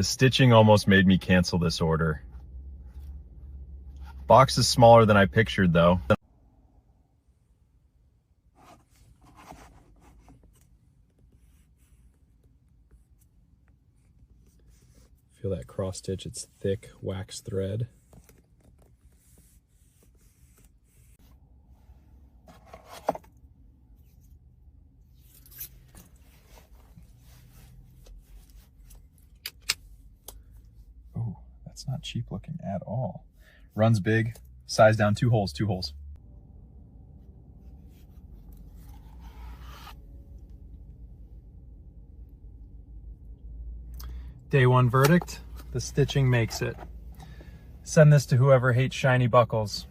The stitching almost made me cancel this order. Box is smaller than I pictured though. Feel that cross stitch, it's thick wax thread. Oh, that's not cheap looking at all. Runs big, size down, 2 holes, 2 holes. Day 1 verdict, the stitching makes it. Send this to whoever hates shiny buckles.